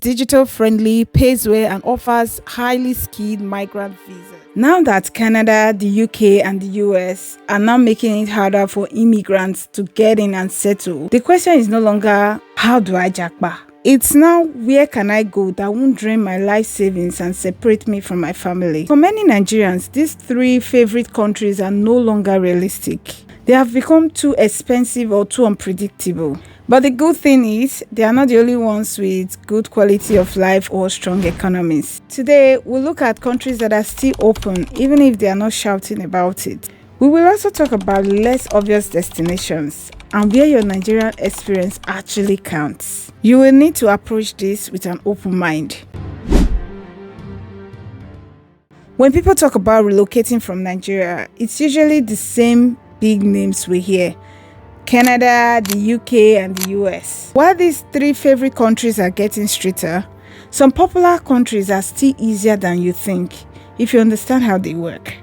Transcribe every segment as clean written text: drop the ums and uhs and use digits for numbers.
digital friendly, pays well, and offers highly skilled migrant visas. Now that Canada, the UK, and the US are now making it harder for immigrants to get in and settle, the question is no longer, how do I jackpot? It's now, where can I go that won't drain my life savings and separate me from my family? For many Nigerians, these three favorite countries are no longer realistic. They have become too expensive or too unpredictable. But the good thing is, they are not the only ones with good quality of life or strong economies. Today, we'll look at countries that are still open, even if they are not shouting about it. We will also talk about less obvious destinations and where your Nigerian experience actually counts. You will need to approach this with an open mind. When people talk about relocating from Nigeria, it's usually the same big names we hear: Canada, the UK, and the US. While these three favorite countries are getting stricter, some popular countries are still easier than you think if you understand how they work.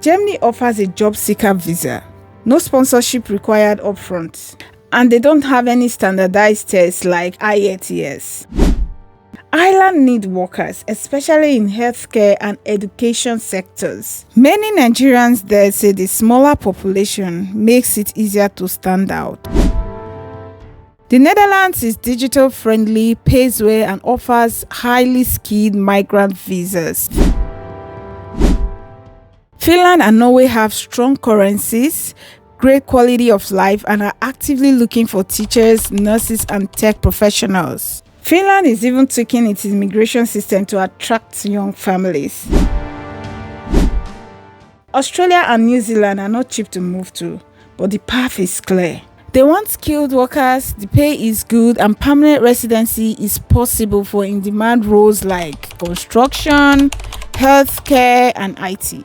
Germany offers a job seeker visa, no sponsorship required upfront, and they don't have any standardized tests like IELTS. Ireland need workers, especially in healthcare and education sectors. Many Nigerians there say the smaller population makes it easier to stand out. The Netherlands is digital friendly, pays well, and offers highly skilled migrant visas. Finland and Norway have strong currencies, great quality of life, and are actively looking for teachers, nurses, and tech professionals. Finland is even tweaking its immigration system to attract young families. Australia and New Zealand are not cheap to move to, but the path is clear. They want skilled workers, the pay is good, and permanent residency is possible for in-demand roles like construction, healthcare, and IT.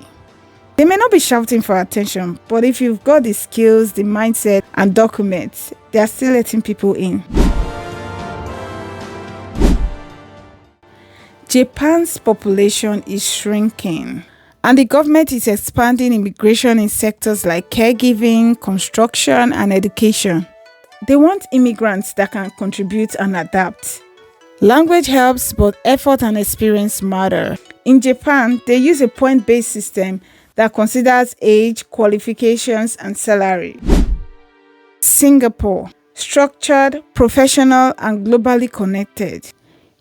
They may not be shouting for attention, but if you've got the skills, the mindset, and documents, they are still letting people in. Japan's population is shrinking, and the government is expanding immigration in sectors like caregiving, construction, and education. They want immigrants that can contribute and adapt. Language helps, but effort and experience matter. In Japan, they use a point-based system that considers age, qualifications, and salary. Singapore, structured, professional, and globally connected.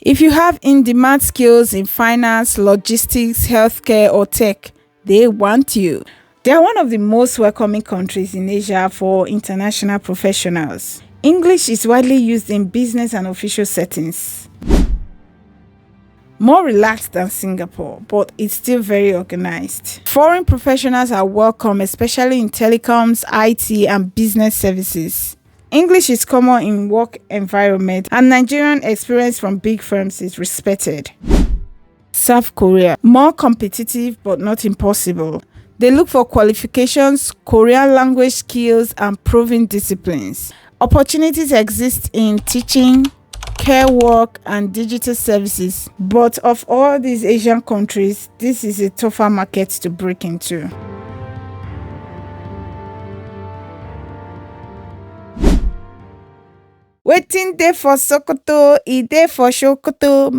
If you have in-demand skills in finance, logistics, healthcare, or tech, they want you. They are one of the most welcoming countries in Asia for international professionals. English is widely used in business and official settings. More relaxed than Singapore, but it's still very organized. Foreign professionals are welcome, especially in telecoms, IT, and business services. English is common in work environment, and Nigerian experience from big firms is respected. South Korea, more competitive but not impossible. They look for qualifications, Korean language skills, and proven disciplines. Opportunities exist in teaching, care work, and digital services. But of all these Asian countries, this is a tougher market to break into. Waiting there for Sokoto, e dey for Sokoto.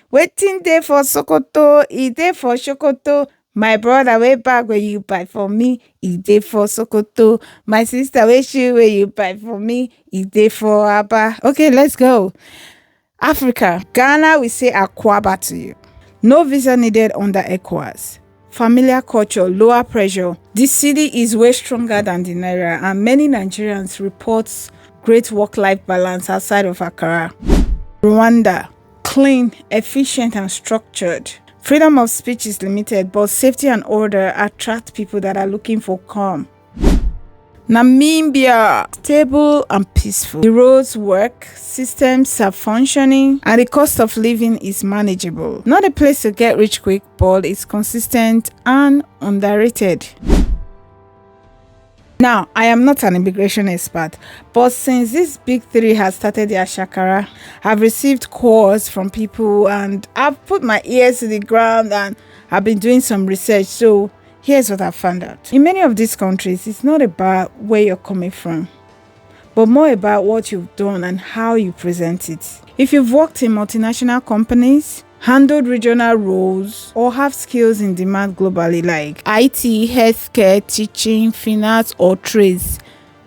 Waiting there for Sokoto, e dey for Sokoto. My brother way back where you buy for me, e dey for Sokoto. My sister way shoe where you buy for me, e dey for Aba. Okay, let's go. Africa, Ghana, we say Akwaba to you. No visa needed under ECOWAS. Familiar culture, lower pressure. This city is way stronger than the Naira, and many Nigerians report great work-life balance outside of Accra. Rwanda, clean, efficient, and structured. Freedom of speech is limited, but safety and order attract people that are looking for calm. Namibia, stable and peaceful. The roads work, systems are functioning, and the cost of living is manageable. Not a place to get rich quick, but it's consistent and underrated. Now, I am not an immigration expert, but since this big three has started their shakara, I've received calls from people and I've put my ears to the ground and I've been doing some research. So here's what I found out. In many of these countries, it's not about where you're coming from, but more about what you've done and how you present it. If you've worked in multinational companies, handled regional roles, or have skills in demand globally like IT, healthcare, teaching, finance, or trades,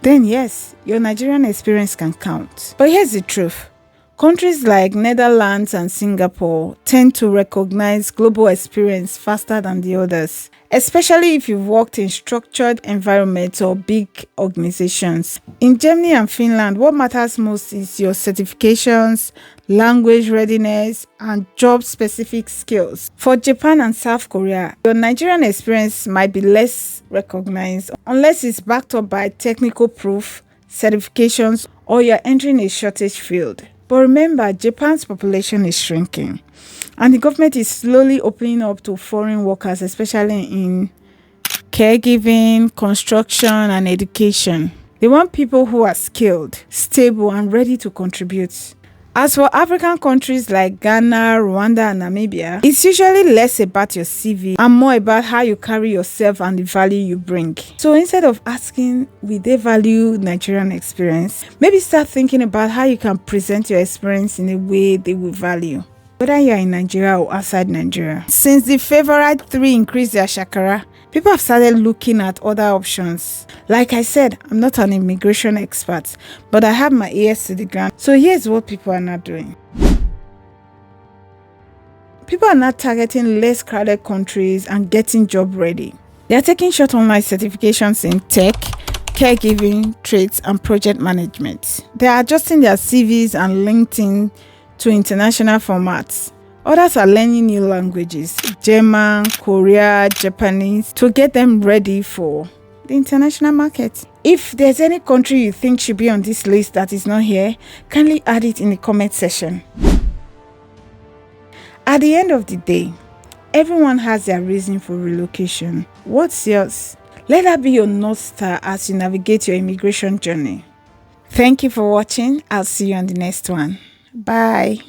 then yes, your Nigerian experience can count. But here's the truth. Countries like Netherlands and Singapore tend to recognize global experience faster than the others, especially if you've worked in structured environments or big organizations. In Germany and Finland, what matters most is your certifications, language readiness, and job-specific skills. For Japan and South Korea, your Nigerian experience might be less recognized unless it's backed up by technical proof, certifications, or you're entering a shortage field. But remember, Japan's population is shrinking, and the government is slowly opening up to foreign workers, especially in caregiving, construction, and education. They want people who are skilled, stable, and ready to contribute. As for African countries like Ghana, Rwanda, and Namibia, it's usually less about your CV and more about how you carry yourself and the value you bring. So instead of asking, will they value Nigerian experience, maybe start thinking about how you can present your experience in a way they will value, whether you're in Nigeria or outside Nigeria. Since the favorite 3 increased their shakara, people have started looking at other options. Like I said, I'm not an immigration expert, but I have my ears to the ground. So here's what people are not doing. People are not targeting less crowded countries and getting job ready. They are taking short online certifications in tech, caregiving, trades, and project management. They are adjusting their CVs and LinkedIn to international formats. Others are learning new languages, German, Korea, Japanese, to get them ready for the international market. If there's any country you think should be on this list that is not here, kindly add it in the comment section. At the end of the day, everyone has their reason for relocation. What's yours? Let that be your North Star as you navigate your immigration journey. Thank you for watching. I'll see you on the next one. Bye.